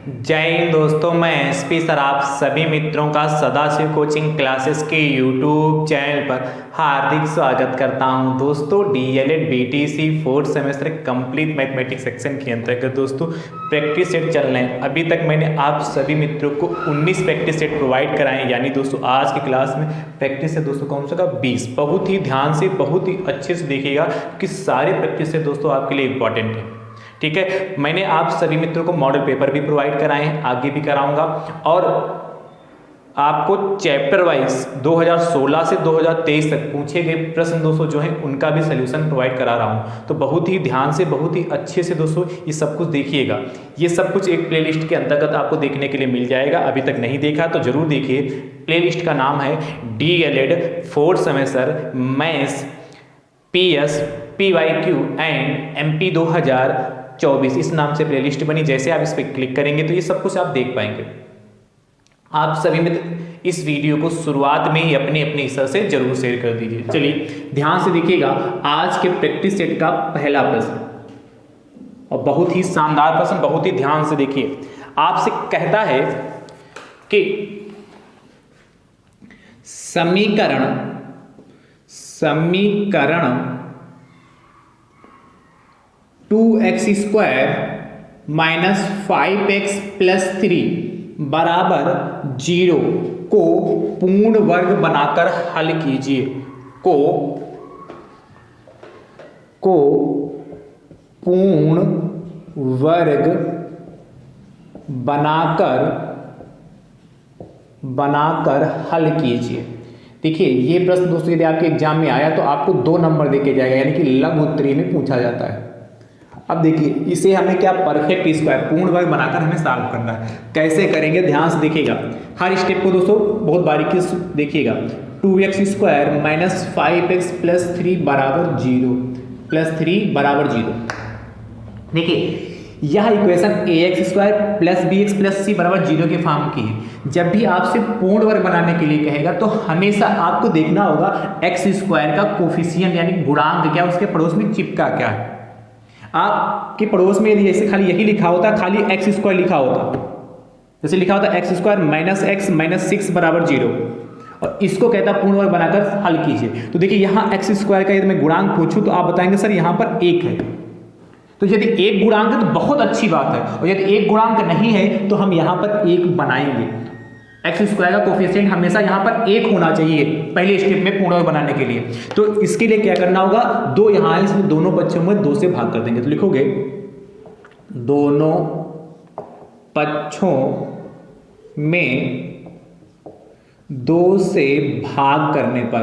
जय हिंद दोस्तों, मैं एसपी सर आप सभी मित्रों का सदाशिव कोचिंग क्लासेस के यूट्यूब चैनल पर हार्दिक स्वागत करता हूं। दोस्तों DElEd BTC fourth semester complete mathematics section के अंतर्गत दोस्तों प्रैक्टिस सेट चल रहे हैं। अभी तक मैंने आप सभी मित्रों को 19 प्रैक्टिस सेट प्रोवाइड कराए हैं, यानी दोस्तों आज की क्लास में प्रैक्टिस सेट दोस्तों कौन सा का 20। बहुत ही ध्यान से बहुत ही अच्छे से देखिएगा कि सारे प्रैक्टिस सेट दोस्तों आपके लिए इंपॉर्टेंट है। ठीक है, मैंने आप सभी मित्रों को मॉडल पेपर भी प्रोवाइड कराए हैं, आगे भी कराऊंगा और आपको चैप्टर वाइज 2016 से 2023 तक पूछे गए प्रश्न दोस्तों जो हैं उनका भी सलूशन प्रोवाइड करा रहा हूं। तो बहुत ही ध्यान से बहुत ही अच्छे से दोस्तों ये सब कुछ देखिएगा। ये सब कुछ एक प्लेलिस्ट के अंतर्गत आपको देखने के लिए मिल जाएगा। अभी तक नहीं देखा तो जरूर देखिए। प्लेलिस्ट का नाम है DElEd fourth semester maths PS PYQ and MP 2024, इस नाम से प्लेलिस्ट बनी। जैसे आप इस पर क्लिक करेंगे तो ये सब कुछ आप देख पाएंगे। आप सभी मित्र इस वीडियो को शुरुआत में ही अपने अपने हिस्से से जरूर शेयर कर दीजिए। चलिए ध्यान से देखिएगा आज के प्रैक्टिस सेट का पहला प्रश्न, और बहुत ही शानदार प्रश्न, बहुत ही ध्यान से देखिए। आपसे कहता है कि समीकरण 2x² माइनस 5x प्लस 3 बराबर 0 को पूर्ण वर्ग बनाकर हल कीजिए। को पूर्ण वर्ग बनाकर हल कीजिए। देखिए ये प्रश्न दोस्तों यदि आपके एग्जाम में आया तो आपको 2 नंबर देके जाएगा, यानी कि लघु उत्तरीय में पूछा जाता है। अब देखिए इसे हमें क्या परफेक्ट स्क्वायर पूर्ण वर्ग बनाकर हमें सॉल्व करना है। कैसे करेंगे ध्यान से देखिएगा, हर स्टेप को दोस्तों बहुत बारीकी से देखिएगा। 2x² माइनस 5x प्लस 3 बराबर 0 देखिए यह equation ax² plus bx plus c बराबर 0 के फॉर्म की है। जब भी आपसे पूर्ण वर्ग बनाने के लिए कहेगा तो हमेशा आपको देखना होगा x² का कोफिशिएंट यानी गुणांक क्या, उसके पड़ोस में चिपका क्या है। आपके पड़ोस में जैसे खाली यही लिखा होता, खाली x² लिखा होता, जैसे लिखा होता x² माइनस x माइनस 6 बराबर 0, और इसको कहता पूर्ण वर्ग बनाकर हल कीजिए। तो देखिए यहाँ x² का यदि मैं गुणांक पूछूं तो आप बताएंगे सर यहाँ पर 1 है। तो यदि एक गुणांक है तो बहुत अच्छी बात है, और यदि एक गुणांक नहीं है तो हम यहाँ पर 1 बनाएंगे। x² का कोफिशिएंट हमेशा यहाँ पर 1 होना चाहिए पहले स्टेप में पूर्ण वर्ग बनाने के लिए। तो इसके लिए क्या करना होगा, 2 यहाँ है, इसमें दोनों पक्षों में 2 से भाग कर देंगे। तो लिखोगे दोनों पक्षों में 2 से भाग करने पर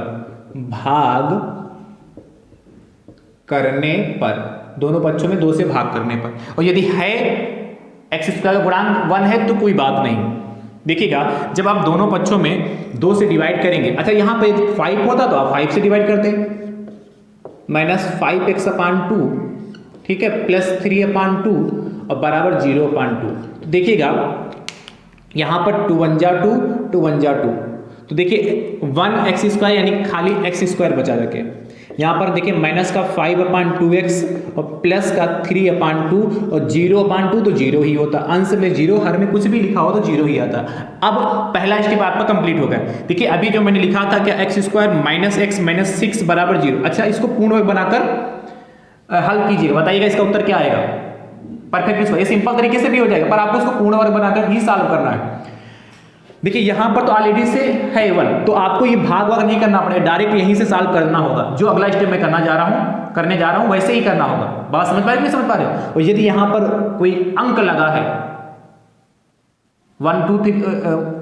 दोनों पक्षों में 2 से भाग करने पर, और यदि है x² का गुणांक 1 है तो कोई बात नहीं। देखिएगा जब आप दोनों पक्षों में 2 से डिवाइड करेंगे, अच्छा यहाँ पे 5 होता तो आप 5 से डिवाइड करते, माइनस 5x/2 ठीक है प्लस 3/2 और बराबर 0/2। तो देखिएगा यहाँ पर 2 1 जा 2 2 1 जा 2, तो देखिए 1x² यानी खाली x² बचा रखे। यहाँ पर देखिए माइनस का 5/2x और प्लस का 3/2 और 0/2 तो 0 ही होता, अंश में 0, हर में कुछ भी लिखा हो तो 0 ही आता। अब पहला स्टेप आपका कंप्लीट हो गया। देखिए अभी जो मैंने लिखा था क्या x² माइनस x माइनस 6 बराबर 0, अच्छा इसको पूर्ण वर्ग बनाकर हल कीजिएगा। बताइएगा इसका उत्तर क्या आएगा। परफेक्ट स्क्वायर ये सिंपल तरीके से भी हो जाएगा, पर आपको इसको पूर्ण वर्ग बनाकर ही सॉल्व करना है। देखिए यहाँ पर तो ऑलरेडी से है 1, तो आपको ये भाग वाग नहीं करना पड़ेगा, डायरेक्ट यहीं से सॉल्व करना होगा। जो अगला स्टेप मैं करने जा रहा हूँ वैसे ही करना होगा। बात समझ पा रहे हो नहीं समझ पा रहे हो। और यदि यहाँ पर कोई अंक लगा है 1 2 3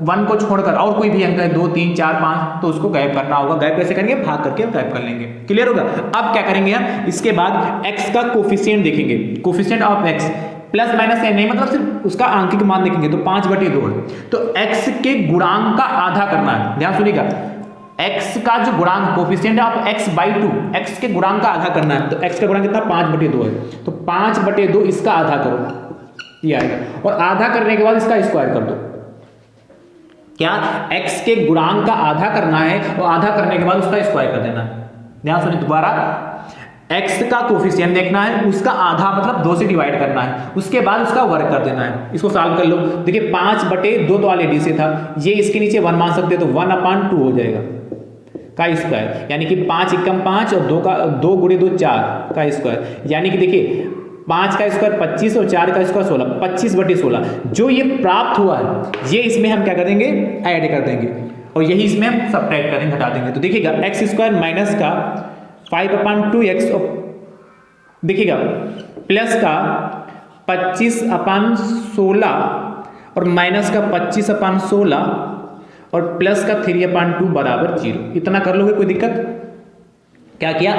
1 को छोड़कर और कोई भी अंक है 2 3 4 5, तो उसको गायब करना होगा। गायब कैसे करेंगे, भाग करके गायब कर लेंगे। क्लियर होगा। अब क्या करेंगे हम, इसके बाद x का कोफिशिएंट देखेंगे, coefficient of x plus minus नहीं, मतलब सिर्फ उसका आंकिक मान देखेंगे तो 5/2 है। तो x के गुणांक का आधा करना है, ध्यान सुनिएगा। x का जो गुणांक कोफिशिएंट ऑफ x/2, x के गुणांक का आधा करना है। तो x का गुणांक कितना 5/2 है, तो 5/2 इसका आधा करो, ये आएगा। और आधा करने के बाद इसका स्क्वायर कर दो। क्या x के गुणांक का आधा करना है और आधा करने के बाद उसका स्क्वायर कर देना है। ध्यान सुनिए दोबारा, x का कोफिशिएंट देखना है, उसका आधा मतलब 2 से डिवाइड करना है, उसके बाद उसका वर्ग कर देना है। इसको सॉल्व कर लो। देखिए 5/2 तो ऑलरेडी से था, ये इसके नीचे 1 मान सकते हैं तो 1/2 हो जाएगा का स्क्वायर, यानी कि 5 एकम 5 और 2 गुणे 2 4 का स्क्वायर, यानी कि देखिए 5 का स्क्वायर 25 और 4 का स्क्वायर 16, 25/16। जो ये प्राप्त हुआ है ये इसमें हम क्या कर देंगे, ऐड कर देंगे और यही इसमें हम सब्ट्रैक्ट करेंगे, घटा देंगे। तो देखिएगा एक्स स्क्वायर माइनस का 5/2x और देखिएगा प्लस का 25/16 और माइनस का 25/16 और प्लस का 3/2 बराबर 0। इतना कर लोगे, कोई दिक्कत? क्या किया,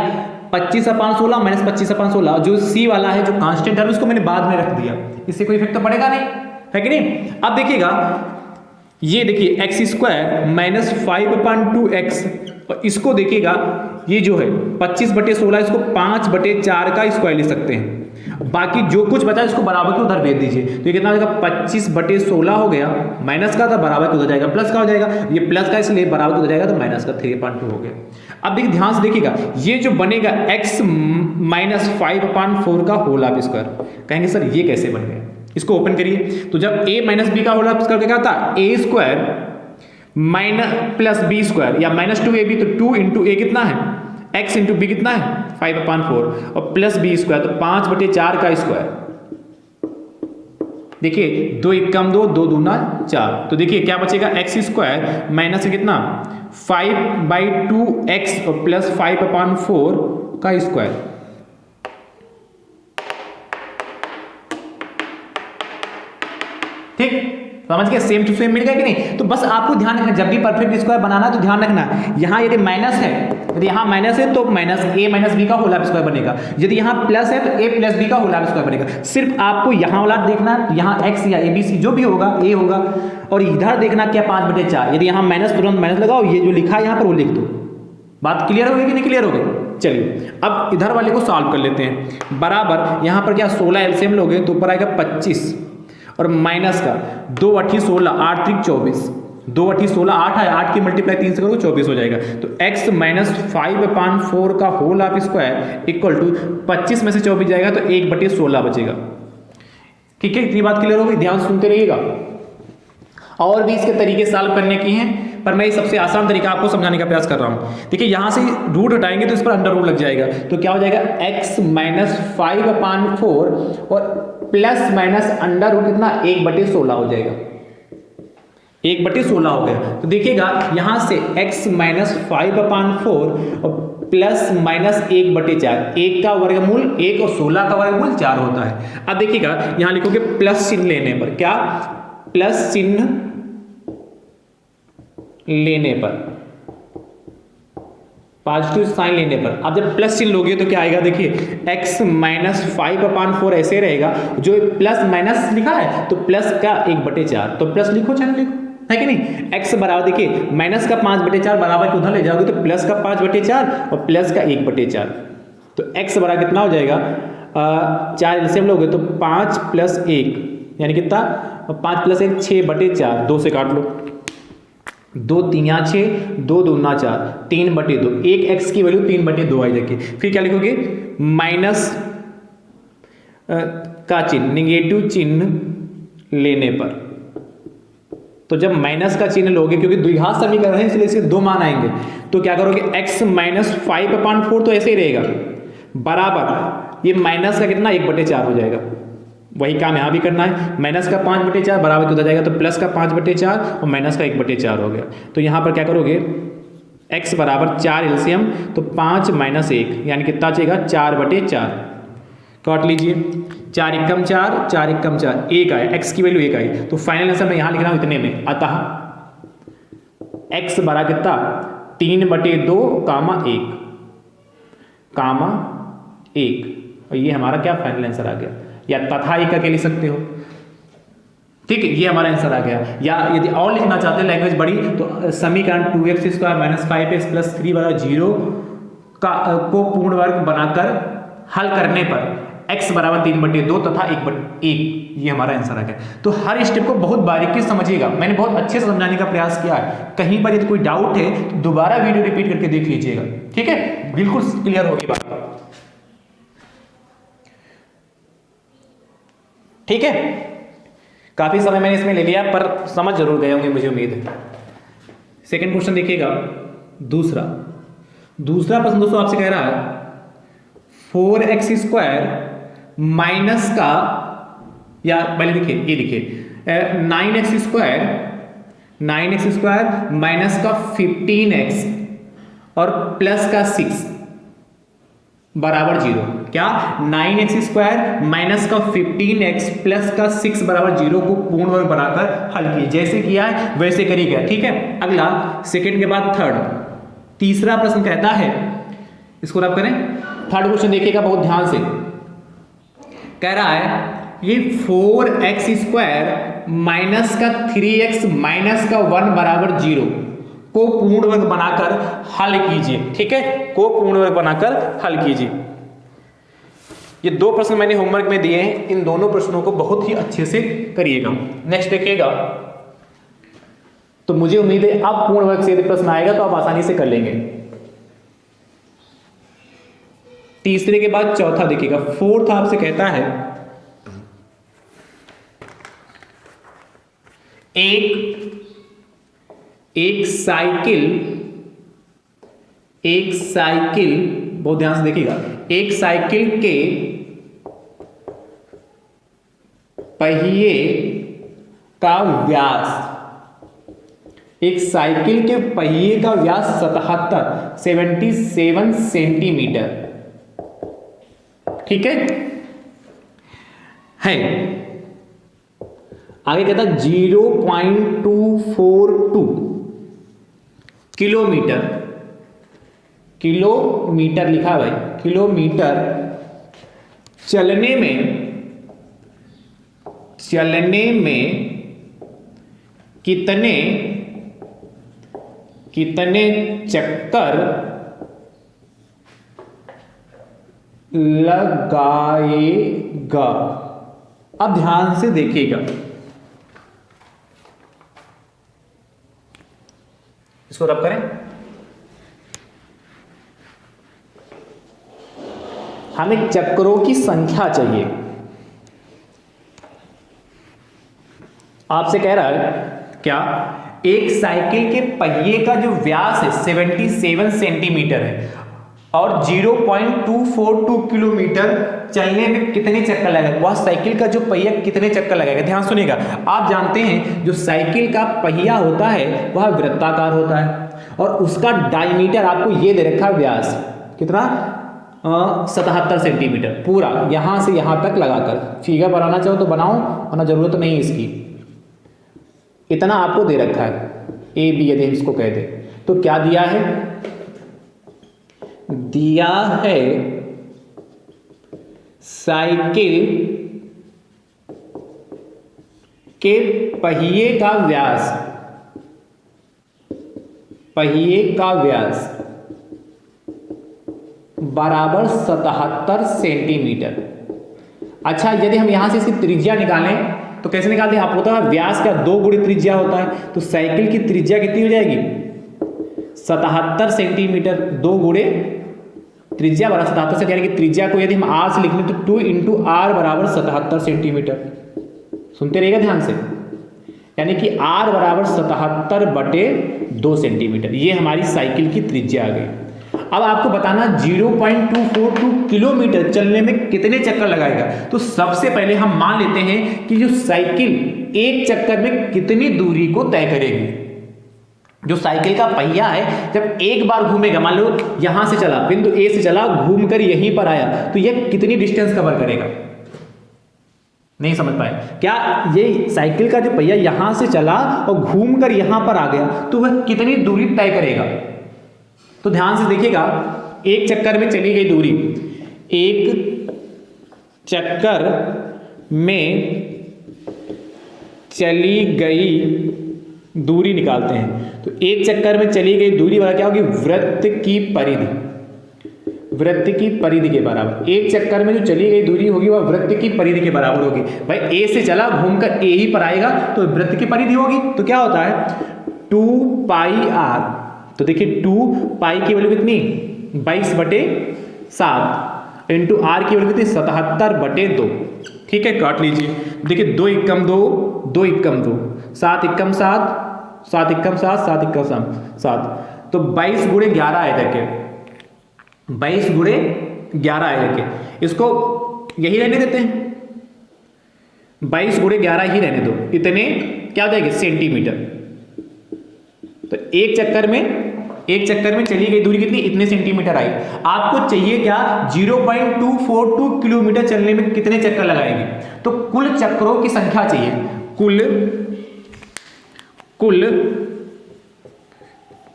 25/16 माइनस 25/16, जो सी वाला है जो कांस्टेंट है उसको मैंने बाद में रख दिया, इससे कोई इफेक्ट तो पड़ेगा नहीं, है कि नहीं। अब देखिएगा ये देखिए एक्स स्क्वायर माइनस 5/2x और इसको देखिएगा ये जो है 25/16, इसको 5/4 का स्क्वायर ले सकते हैं, बाकी जो कुछ बचा इसको बराबर के उधर भेज दीजिए। तो ये कितना हो जाएगा, 25/16 हो गया, माइनस का था बराबर के उधर जाएगा, प्लस का हो जाएगा, ये प्लस का इसलिए बराबर के उधर जाएगा तो माइनस का 3/2 हो गया। अब देखिए ध्यान से देखिएगा ये जो बनेगा x माइनस 5/4 का होल ऑफ स्क्वायर, कहेंगे सर ये कैसे बन गया, इसको ओपन करिए। तो जब a माइनस बी का होल ऑफ स्क्वायर क्या था, a square minus plus B square या -2ab, तो 2 इंटू ए कितना है, x इंटू बी कितना है 5/4 और प्लस बी स्क्वायर तो 5/4 का स्क्वायर। देखिए 2 एकम 2, 2 दूना 4, तो देखिए क्या बचेगा, एक्स स्क्वायर माइनस कितना 5/2x और प्लस 5/4 का स्क्वायर। ठीक, समझ गए, सेम टू सेम मिल गया कि नहीं। तो बस आपको ध्यान रखना, जब भी परफेक्ट स्क्वायर बनाना तो ध्यान रखना, यहाँ यदि माइनस है, यदि यहाँ माइनस है तो माइनस a माइनस बी का होल ऑफ स्क्वायर बनेगा, यदि यहाँ प्लस है तो a प्लस बी का होल ऑफ स्क्वायर बनेगा। सिर्फ आपको यहाँ वाला देखना, यहाँ x या abc जो भी होगा a होगा, और इधर देखना क्या 5/4, यदि यहाँ माइनस तुरंत माइनस लगाओ, ये जो लिखा है यहाँ पर वो लिख दो। बात क्लियर हो गई कि नहीं क्लियर हो गई? चलिए अब इधर वाले को सॉल्व कर लेते हैं। बराबर यहाँ पर क्या 16 एलसीएम लोगे तो ऊपर आएगा 25 और माइनस का 2 8 16, 8 3 24, 2 8 16, 8 है, 8 की मल्टीप्लाई 3 से करो 24 हो जाएगा। तो x माइनस 5/4 का whole of square equal to 25 में से 24 जाएगा तो 1/16 बचेगा। ठीक है, इतनी बात क्लियर हो गई, ध्यान सुनते रहिएगा। और भी इसके तरीके सॉल्व करने की हैं, पर मैं सबसे आसान तरीका आपको समझाने का प्रयास कर रहा हूं। देखिए यहां से रूट हटाएंगे तो इस पर अंडर रूट लग जाएगा, तो क्या हो जाएगा x माइनस 5/4 और प्लस माइनस अंडर रूट कितना 1/16 हो जाएगा, 1/16 हो गया। तो देखिएगा यहां से x माइनस 5/4 और प्लस माइनस 1/4, 1 का वर्गमूल 1 और 16 का वर्गमूल 4 होता है। अब देखिएगा यहां लिखोगे प्लस चिन्ह लेने पर, क्या प्लस चिन्ह लेने पर, पॉजिटिव साइन लेने पर, अब जब प्लस चिन्ह लोगे तो क्या आएगा, देखिए x माइनस 5/4 ऐसे रहेगा, जो प्लस माइनस लिखा है तो प्लस का 1/4, तो प्लस लिखो चाहे लिखो, है कि नहीं। x बराबर देखिए माइनस का 5/4 बराबर के उधर ले जाओगे तो प्लस का 5/4 और प्लस का 1/4, तो x बराबर कितना हो जाएगा, 4 एलसीएम लोगे तो 5 + 1 यानी कितना, 5 + 1 6/4, 2 से काट लो, 2 3 6, 2 2 4, 3/2, 1 x की वैल्यू 3/2 आई देखिए। फिर क्या लिखोगे, माइनस का चिन्ह, निगेटिव चिन्ह लेने पर, तो जब माइनस का चिन्ह लोगे, क्योंकि द्विघात समीकरण है इसलिए इसके 2 मान आएंगे, तो क्या करोगे x माइनस 5/4 तो ऐसे ही रहेगा, बराबर ये माइनस का कितना 1/4 हो जाएगा। वही काम यहाँ भी करना है, माइनस का 5/4 बराबर कितना जाएगा, तो प्लस का 5/4 और माइनस का 1/4 हो गया। तो यहाँ पर क्या करोगे, x बराबर 4 एलसीएम, तो 5 - 1 यानी कितना चाहिएगा 4/4, काट लीजिए, 4 एकम 4, 4 एकम 4, 1 आया, x की वैल्यू 1 आई, तो फाइनल आंसर मैं यहाँ लिख रहा हूँ इतने में, अतः x बराबर कितना 3/2 कामा 1 और ये हमारा क्या फाइनल आंसर आ गया, या तथा एक करके लिख सकते हो। ठीक है, ये हमारा आंसर आ गया। या यदि और लिखना चाहते हैं लैंग्वेज बड़ी, तो समीकरण 2x² - 5x + 3 = 0 को पूर्ण वर्ग बनाकर हल करने पर x बराबर 3/2 तथा 1/1, ये हमारा आंसर आ गया। तो हर स्टेप को बहुत बारीकी से समझिएगा, मैंने बहुत अच्छे से समझाने का प्रयास किया है। कहीं पर यदि कोई डाउट है तो दोबारा वीडियो रिपीट करके देख लीजिएगा, ठीक है, बिल्कुल क्लियर होगी बात। ठीक है, काफी समय मैंने इसमें ले लिया पर समझ जरूर गए होंगे मुझे उम्मीद है। सेकंड क्वेश्चन देखिएगा, दूसरा प्रश्न दोस्तों आपसे कह रहा है 4x² माइनस का, या पहले देखिए ये देखिए 9x² माइनस का 15x और प्लस का 6 बराबर 0। क्या 9x² माइनस का 15x प्लस का 6 बराबर 0 को पूर्ण वर्ग बनाकर हल कीजिए। जैसे किया है वैसे करिएगा, ठीक है। अगला सेकंड के बाद थर्ड, तीसरा प्रश्न कहता है, इसको रब करें। थर्ड क्वेश्चन देखिएगा बहुत ध्यान से, कह रहा है ये 4x² माइनस का 3x माइनस का 1 बराबर 0 को पूर्ण वर्ग बनाकर हल कीजिए, ठीक है, को पूर्ण वर्ग बनाकर हल कीजिए। ये दो प्रश्न मैंने होमवर्क में दिए हैं, इन दोनों प्रश्नों को बहुत ही अच्छे से करिएगा। नेक्स्ट देखिएगा, तो मुझे उम्मीद है अब पूर्ण वर्ग से यदि प्रश्न आएगा तो आप आसानी से कर लेंगे। तीसरे के बाद चौथा देखिएगा, फोर्थ आपसे कहता है एक साइकिल बहुत ध्यान से देखिएगा, एक साइकिल के पहिए का व्यास, एक साइकिल के पहिए का व्यास 77 सेंटीमीटर, ठीक है। आगे कहता 0.242 किलोमीटर लिखा है भाई, किलोमीटर चलने में कितने चक्कर लगाएगा। अब ध्यान से देखिएगा, इसको रब करें। हमें चक्रों की संख्या चाहिए। आपसे कह रहा है क्या, एक साइकिल के पहिए का जो व्यास है 77 सेंटीमीटर है और 0.242 किलोमीटर चलने में कितने चक्कर लगाएगा। वह साइकिल का जो पहिया कितने चक्कर लगाएगा, ध्यान सुनिएगा। आप जानते हैं जो साइकिल का पहिया होता है वह वृत्ताकार होता है और उसका डायमीटर आपको ये दे रखा है व्यास कितना, 77 सेंटीमीटर पूरा यहां से यहां तक लगाकर। फिगर बनाना चाहो तो बनाओ वरना जरूरत तो नहीं इसकी, इतना आपको दे रखा है। ए बी यदि इसको कह दे तो क्या दिया है, दिया है साइकिल के पहिए का व्यास बराबर 77 सेंटीमीटर। अच्छा, यदि हम यहां से इसकी त्रिज्या निकालें तो कैसे निकालते हैं, आप होता है व्यास का 2 गुणी त्रिज्या होता है, तो साइकिल की त्रिज्या कितनी हो जाएगी 77 सेंटीमीटर, 2 गुणे त्रिज्या बराबर 77 से, यानी कि त्रिज्या को यदि हम आर से लिख लें तो 2 इंटू आर बराबर 77 सेंटीमीटर। सुनते रहिएगा ध्यान से, यानी कि आर बराबर 77/2 सेंटीमीटर, ये हमारी साइकिल की त्रिज्या आ गई। अब आपको बताना 0.242 किलोमीटर चलने में कितने चक्कर लगाएगा। तो सबसे पहले हम मान लेते हैं कि जो साइकिल एक चक्कर में कितनी दूरी को तय करेगी। जो साइकिल का पहिया है जब एक बार घूमेगा, मान लो यहां से चला, बिंदु ए से चला, घूमकर यहीं पर आया, तो यह कितनी डिस्टेंस कवर करेगा। नहीं समझ पाए क्या, ये साइकिल का जो पहिया यहां से चला और घूमकर यहां पर आ गया तो वह कितनी दूरी तय करेगा। तो ध्यान से देखिएगा, एक चक्कर में चली गई दूरी, एक चक्कर में चली गई दूरी निकालते हैं। तो एक चक्कर में चली गई दूरी वाला क्या होगी, वृत्त की परिधि के बराबर। एक चक्कर में जो चली गई दूरी होगी वह वृत्त की परिधि के बराबर होगी। भाई ए से चला घूमकर ए ही पर आएगा तो वृत्त की परिधि होगी, तो क्या होता है 2πr। तो देखिए 2 पाई की वैल्यू कितनी 22/7 इंटू आर की वैल्यू कितनी 77/2। ठीक है, काट लीजिए। देखिए 2 एकम 2, 2 एकम 2, 7 एकम 7, 7 एकम 7, 7 एकम 7, तो 22 गुणे 11 आए जाके, 22 गुणे 11 आए जाके। इसको यही रहने देते हैं, 22 गुणे 11 ही रहने दो। इतने क्या हो जाएंगे सेंटीमीटर। तो एक चक्कर में चली गई दूरी कितनी, इतने सेंटीमीटर आई। आपको चाहिए क्या, 0.242 किलोमीटर चलने में कितने चक्कर लगाएंगे। तो कुल चक्रों की संख्या चाहिए, कुल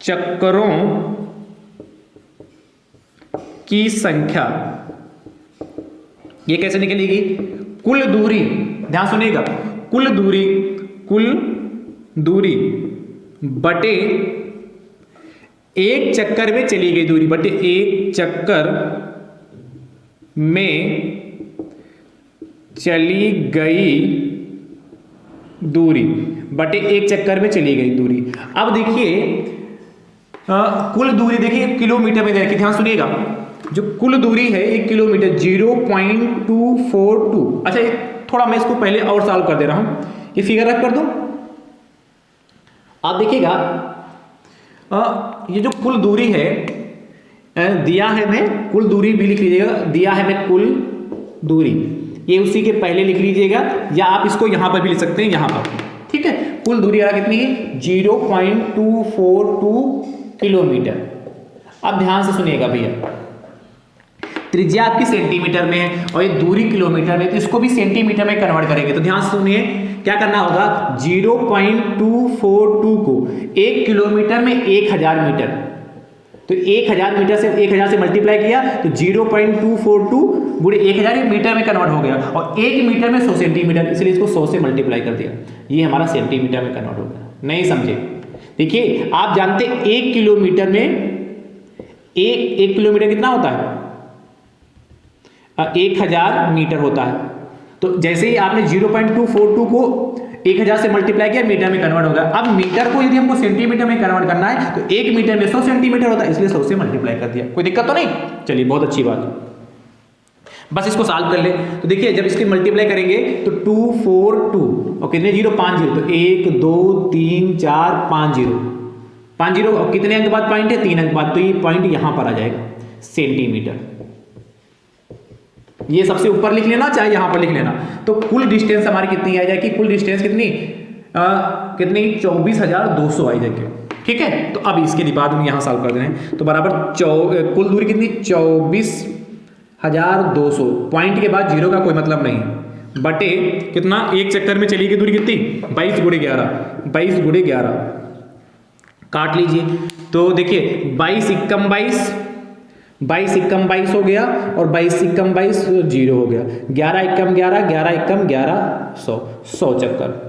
चक्रों की संख्या। ये कैसे निकलेगी, कुल दूरी, ध्यान सुनिएगा, कुल दूरी बटे एक चक्कर में चली गई दूरी, बटे एक चक्कर में चली गई दूरी, बटे एक चक्कर में चली गई दूरी। अब देखिए कुल दूरी देखिए किलोमीटर में देखिए, ध्यान सुनिएगा, जो कुल दूरी है 1 किलोमीटर 0.242। अच्छा थोड़ा मैं इसको पहले और सॉल्व कर दे रहा हूं, ये फिगर रख कर दूं। आप देखिएगा ये जो कुल दूरी है दिया है, मैं कुल दूरी भी लिख लीजिएगा, दिया है मैं कुल दूरी, ये उसी के पहले लिख लीजिएगा, या आप इसको यहां पर भी लिख सकते हैं, यहां पर। ठीक है, कुल दूरी आ कितनी है 0.242 किलोमीटर। अब ध्यान से सुनिएगा भैया, त्रिज्या आपकी सेंटीमीटर में है और ये दूरी किलोमीटर में, तो इसको भी सेंटीमीटर में कन्वर्ट करेंगे। तो ध्यान से सुनिए क्या करना होगा, 0.242 को 1 किलोमीटर में 1000 मीटर, तो 1000 मीटर से 1000 से मल्टीप्लाई किया तो 0.242 गुणे 1000 मीटर में कन्वर्ट हो गया, और 1 मीटर में 100 सेंटीमीटर, इसलिए इसको 100 से मल्टीप्लाई कर दिया, ये हमारा सेंटीमीटर में कन्वर्ट हो गया। नहीं समझे, देखिए आप जानते 1 किलोमीटर में एक किलोमीटर कितना होता है, 1000 मीटर होता है। तो जैसे ही आपने 0.242 को 1000 से मल्टीप्लाई किया, मीटर में कन्वर्ट होगा। अब मीटर को यदि हमको सेंटीमीटर में कन्वर्ट करना है तो 1 मीटर में 100 सेंटीमीटर होता है, इसलिए 100 से मल्टीप्लाई कर दिया। कोई दिक्कत तो नहीं, चलिए बहुत अच्छी बात। बस इसको सॉल्व कर ले। तो देखिए जब इसकी मल्टीप्लाई करेंगे तो 242 और कितने जीरो 5 जीरो, तो 1 2 3 4 5 जीरो, 5 जीरो, और कितने अंक बाद पॉइंट है 3 अंक बाद, तो ये पॉइंट यहां पर आ जाएगा सेंटीमीटर। ये सबसे ऊपर लिख लेना चाहे यहां पर लिख लेना। तो कुल डिस्टेंस हमारी कितनी आ जाएगी, कुल डिस्टेंस कितनी 24,200 आई जाएगी। ठीक है, तो अब इसके बाद हम यहां सॉल्व कर दे रहे हैं, तो बराबर कुल दूरी कितनी 24,200, पॉइंट के बाद जीरो का कोई मतलब नहीं, बटे कितना, एक चक्कर में चली गई दूरी कितनी 22 गुणे 11, 22 गुणे 11 काट लीजिए। तो देखिए 22 एकम 22, 22 एकम 22 हो गया, और 22 एकम 22 जीरो हो गया, 11 एकम 11, 11 एकम 11, 100 चक्कर,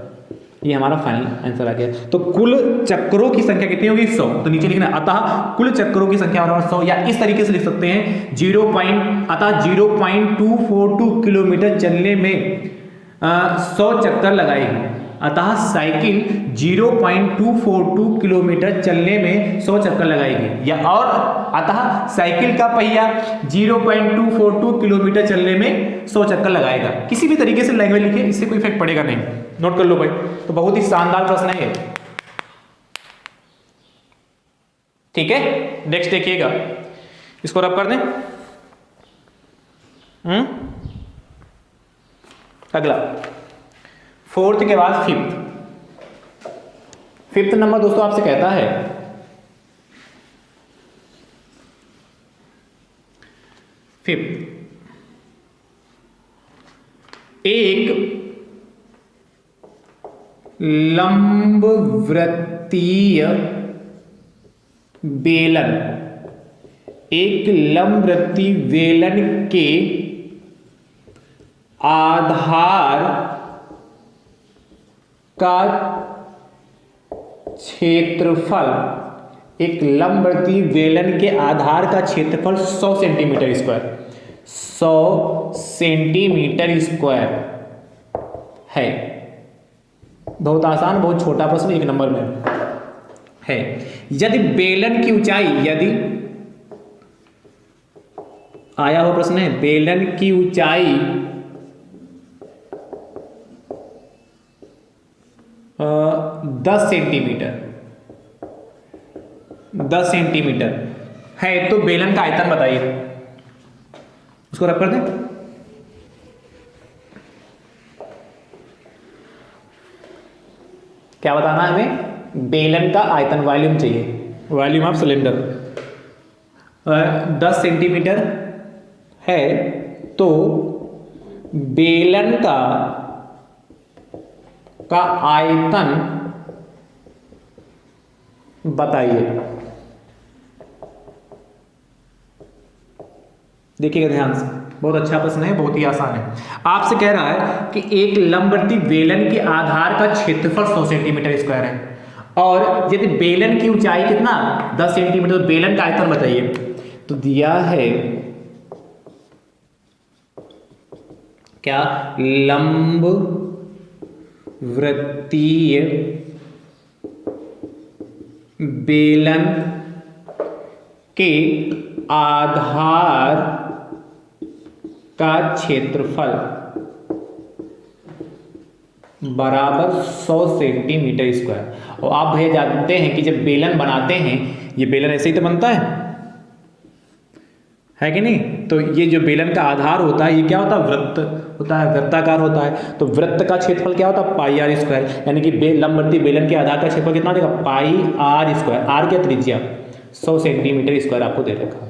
ये हमारा फाइनल आंसर आ गया। तो कुल चक्रों की संख्या कितनी होगी 100, तो नीचे लिखना अतः कुल चक्रों की संख्या बराबर 100, या इस तरीके से लिख सकते हैं 0.242 किलोमीटर चलने में 100 चक्कर लगाएगी। अतः साइकिल 0.242 किलोमीटर चलने में 100 चक्कर लगाएगी, या और अतः साइकिल का पहिया 0.242 किलोमीटर चलने में 100 चक्कर लगाएगा। किसी भी तरीके से लैंग्वेज लिखिए, इससे कोई इफेक्ट पड़ेगा नहीं, नोट कर लो भाई। तो बहुत ही शानदार प्रश्न है ये। ठीक है, नेक्स्ट देखिएगा, इसको रब कर दें। अगला 4th के बाद 5th नंबर दोस्तों आपसे कहता है एक लंबवृत्तीय बेलन, एक लंबवृत्तीय बेलन के आधार का क्षेत्रफल, एक लंबवृत्तीय बेलन के आधार का क्षेत्रफल 100 सेंटीमीटर स्क्वायर, 100 सेंटीमीटर स्क्वायर है। बहुत आसान, बहुत छोटा प्रश्न, 1 नंबर में है। यदि बेलन की ऊंचाई, यदि आया हुआ प्रश्न है, बेलन की ऊंचाई 10 सेंटीमीटर, 10 सेंटीमीटर है, तो बेलन का आयतन बताइए। उसको रख कर दें। क्या बताना है हमें? बेलन का आयतन, वॉल्यूम चाहिए, वॉल्यूम ऑफ सिलेंडर 10 सेंटीमीटर है, तो बेलन का आयतन बताइए। देखिएगा ध्यान से, बहुत अच्छा प्रश्न है, बहुत ही आसान है। आपसे कह रहा है कि एक लंबवर्ती बेलन के आधार का क्षेत्रफल 100 सेंटीमीटर स्क्वायर है, और यदि बेलन की ऊंचाई कितना 10 सेंटीमीटर, तो बेलन का आयतन बताइए। तो दिया है क्या? लंब वृत्तीय बेलन के आधार का क्षेत्रफल बराबर 100 सेंटीमीटर स्क्वायर। और आप भैया जानते हैं कि जब बेलन बनाते हैं, ये बेलन ऐसे ही तो बनता है कि नहीं? तो ये जो बेलन का आधार होता है, ये क्या होता है? वृत्त होता है, वृत्ताकार होता है। तो वृत्त का क्षेत्रफल क्या होता है? पाई आर स्क्वायर, यानी कि लंबवर्ती बेलन के आधार का क्षेत्रफल कितना देगा? पाई आर स्क्वायर। आर क्या त्रिज्या? 100 सेंटीमीटर स्क्वायर आपको दे रखा।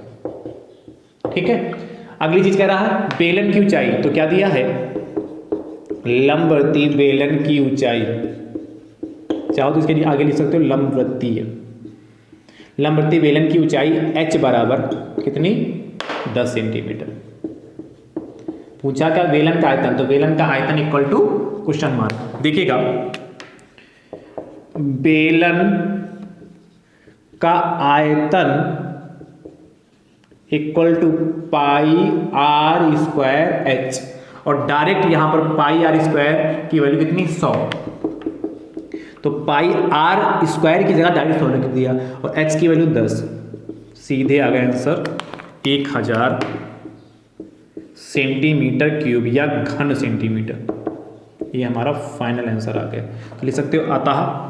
ठीक है, अगली चीज कह रहा है बेलन की ऊंचाई। तो क्या दिया है? लंबवर्ती बेलन की ऊंचाई, चाहो तो इसके लिए आगे लिख सकते हो लंबवर्ती बेलन की ऊंचाई h बराबर कितनी? 10 सेंटीमीटर। पूछा क्या? बेलन का आयतन। तो बेलन का आयतन इक्वल टू क्वेश्चन मार्क। देखिएगा, बेलन का आयतन equal to pi R square H, और डायरेक्ट यहां पर पाई आर स्क्वायर की वैल्यू कितनी? 100। तो पाई आर स्क्वायर की जगह डायरेक्ट 100 लिख दिया, और एच की वैल्यू 10। सीधे आ गया आंसर 1000 सेंटीमीटर क्यूब या घन सेंटीमीटर। ये हमारा फाइनल आंसर आ गया। तो लिख सकते हो अतः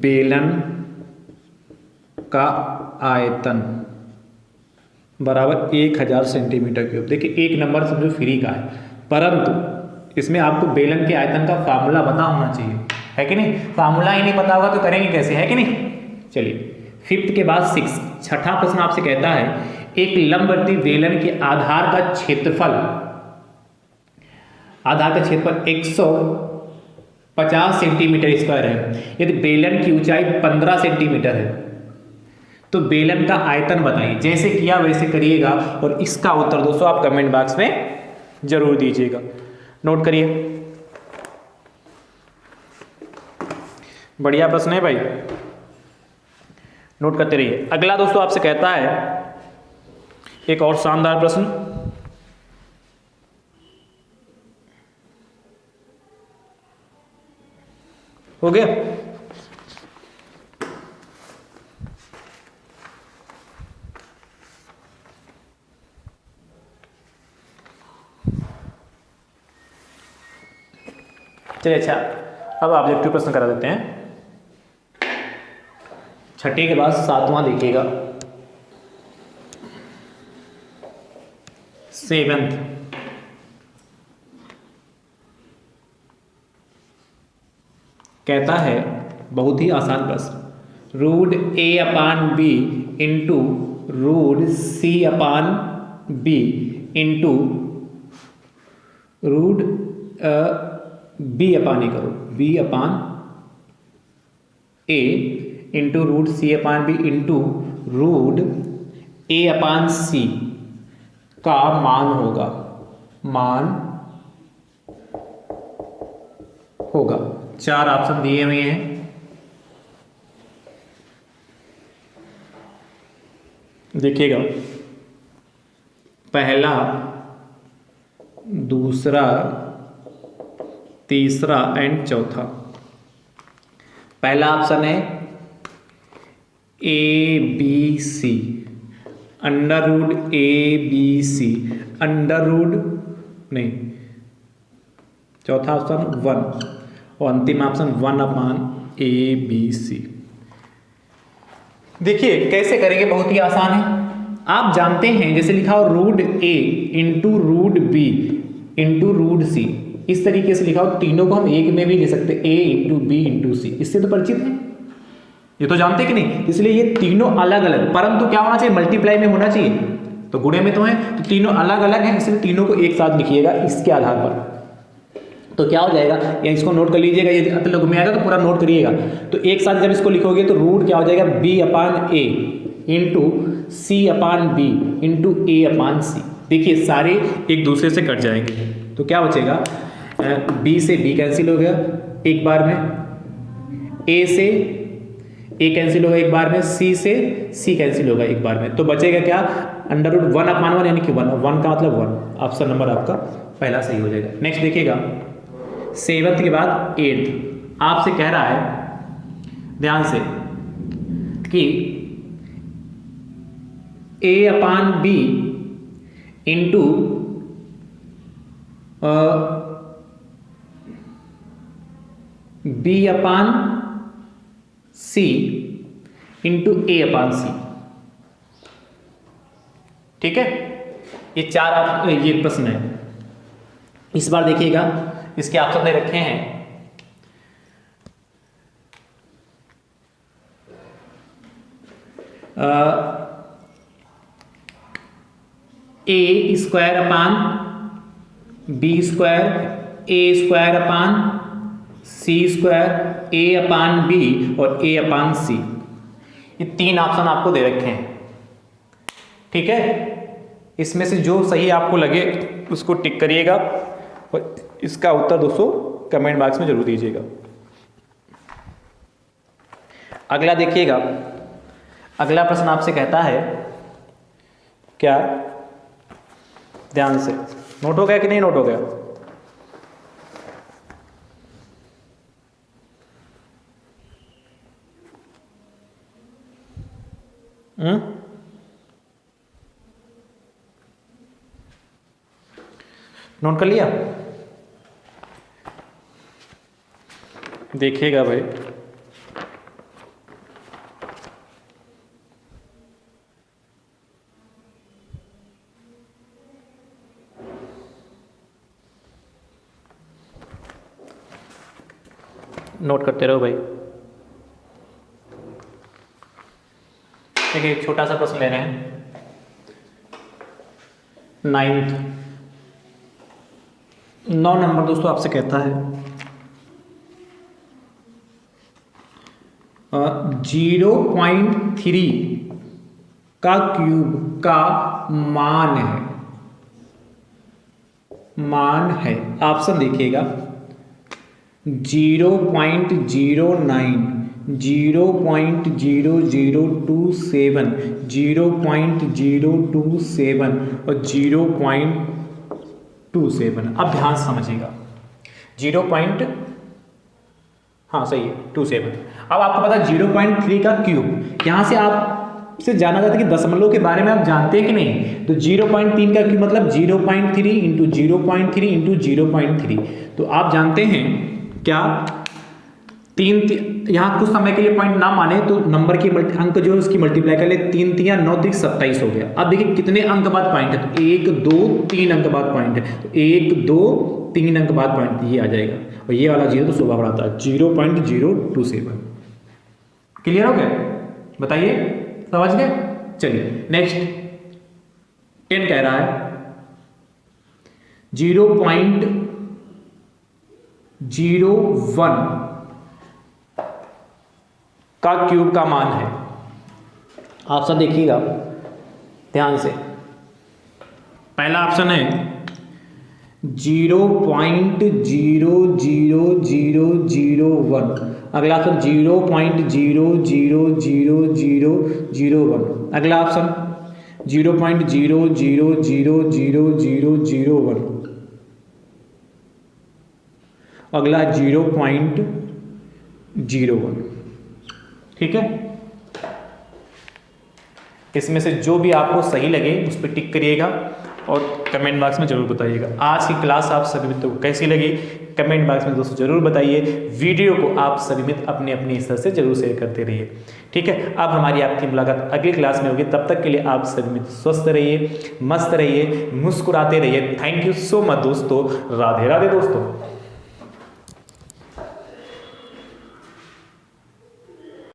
बेलन का आयतन बराबर 1000 सेंटीमीटर क्यूब। देखिए, एक नंबर समझो फ्री का है, परंतु इसमें आपको बेलन के आयतन का फार्मूला पता होना चाहिए, है कि नहीं? फार्मूला ही नहीं पता होगा तो करेंगे कैसे, है कि नहीं? चलिए, 5th के बाद 6, छठा प्रश्न आपसे कहता है एक लंबवर्ती बेलन के आधार का क्षेत्रफल 150 सेंटीमीटर स्क्वायर है। यदि बेलन की ऊंचाई 15 सेंटीमीटर है, तो बेलन का आयतन बताइए। जैसे किया वैसे करिएगा, और इसका उत्तर दोस्तों आप कमेंट बॉक्स में जरूर दीजिएगा। नोट करिए, बढ़िया प्रश्न है भाई, नोट करते रहिए। अगला दोस्तों आपसे कहता है एक और शानदार प्रश्न। हो गया? चलिए, अच्छा, अब ऑब्जेक्टिव प्रश्न करा देते हैं। छठे के बाद 7वां देखिएगा, 7th। कहता है बहुत ही आसान प्रश्न, root a upon B into root C upon B into root B upon A करो, B upon A into root C upon B into root A upon C का मान होगा। 4 ऑप्शन दिए हुए हैं। देखिएगा, पहला, दूसरा, तीसरा एंड चौथा। पहला ऑप्शन है ABC, under root ABC, under root नहीं, चौथा ऑप्शन 1 और अंतिम ऑप्शन 1/ABC। देखिए कैसे करेंगे, बहुत ही आसान है। आप जानते हैं जैसे लिखा हो root A into root B into root C, इस तरीके से लिखा हो, तीनों को हम एक में भी ले सकते A into B into C, इससे तो परिचित है, ये तो जानते कि नहीं। इसलिए ये तीनों अलग अलग, परंतु क्या होना चाहिए, मल्टीप्लाई में होना चाहिए, तो गुणे में तो है, तो तीनों अलग अलग हैं, इसलिए तीनों को एक साथ लिखिएगा इसके आधार पर। तो क्या हो जाएगा, या इसको नोट कर लीजिएगा, ये अतलग में आएगा तो पूरा नोट करिएगा। तो एक साथ जब इसको लिखोगे तो रूट क्या हो जाएगा, B/A into C/B into A/C। देखिए सारे एक दूसरे से कट जाएंगे, तो क्या बचेगा, B से B कैंसिल हो गया एक बार में, A से A कैंसिल होगा एक बार में, C से C कैंसिल होगा एक बार में, तो बचेगा क्या, अंडर रूट 1/1 यानी कि 1 का मतलब 1। ऑप्शन नंबर आपका पहला सही हो जाएगा। नेक्स्ट देखिएगा, 7th के बाद 8th आपसे कह रहा है ध्यान से कि A/B into B/C into A/C, ठीक है। ये चार आप ये प्रश्न है। इस बार देखिएगा इसके ऑप्शन दे रखे हैं, A square upon B square, A square upon C square, A/B और A/C, ये तीन ऑप्शन आपको दे रखे हैं, ठीक है। इसमें से जो सही आपको लगे उसको टिक करिएगा और इसका उत्तर दोस्तों कमेंट बॉक्स में जरूर दीजिएगा। अगला देखिएगा, अगला प्रश्न आपसे कहता है क्या, ध्यान से नोट हो गया कि नहीं नोट हो गया, नोट कर लिया, देखिएगा भाई, नोट करते रहो भाई। देखिए एक छोटा सा प्रश्न ले रहे हैं, 9th 9 नंबर दोस्तों आपसे कहता है 0.3 का क्यूब का मान है। ऑप्शन देखिएगा 0.09, 0.0027, 0.027 और 0.27। अब ध्यान से समझिएगा, 0. हाँ सही है 27। अब आपको पता है 0.3 का क्यूब, यहाँ से आपसे जाना जाता है कि दशमलव के बारे में आप जानते हैं कि नहीं। तो 0.3 का क्यूब मतलब 0.3 इंटू 0.3 इंटू 0.3। तो आप जानते हैं क्या, तीन यहाँ कुछ समय के लिए पॉइंट ना माने तो नंबर की अंक जो है उसकी मल्टीप्लाई कर ले, 3 3 9 27 हो गया। अब देखिए कितने अंक बाद पॉइंट है, तो 1 2 3 अंक बाद पॉइंट है, तो 1 2 3 अंक बाद पॉइंट ये आ जाएगा, और ये वाला 0 तो शोभा बढ़ाता है 0.027। क्लियर हो गया, बताइए समझ गए। चलिए नेक्स्ट 10 कह रहा है 0.01 का क्यूब का मान है। ऑप्शन देखिएगा ध्यान से, पहला ऑप्शन है 0.00001, अगला ऑप्शन 0.00001, अगला ऑप्शन 0.0000001, अगला 0.01। ठीक है, इसमें से जो भी आपको सही लगे उस पर टिक करिएगा और कमेंट बॉक्स में जरूर बताइएगा। आज की क्लास आप सभी मित्रों को कैसी लगी कमेंट बॉक्स में दोस्तों जरूर बताइए। वीडियो को आप सभी मित्र अपने अपने हिस्से से जरूर शेयर करते रहिए। ठीक है, अब हमारी आपकी मुलाकात अगली क्लास में होगी। तब तक के लिए आप सभी मित्र स्वस्थ रहिए, मस्त रहिए, मुस्कुराते रहिए। थैंक यू सो मच दोस्तों। राधे राधे दोस्तों।